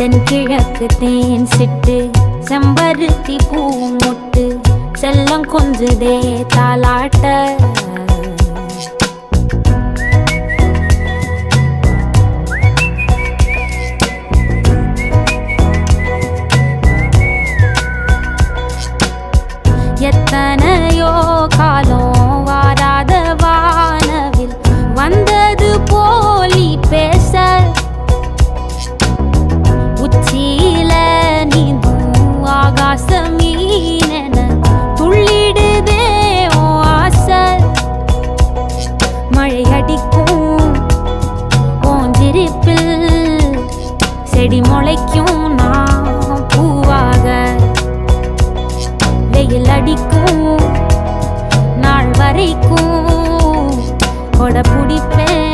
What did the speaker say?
தென்கிழக்கு தேன் சிட்டு செம்பருத்தி பூ முட்டு செல்லம் கொஞ்சுதே தாலாட்ட எத்தனையோ காலம் வாராத வானவில் வந்தது போலி பேச உச்சியில நீந்தும் ஆகாச மீனென துள்ளிடுதே ஓ ஆசை மழை அடிக்கும் ஓஞ்சிருப்பில் செடி முளைக்கும் நான் பூவாக வெயில் அடிக்கும் நாள் வரைக்கும் கொடை பிடிப்பேன்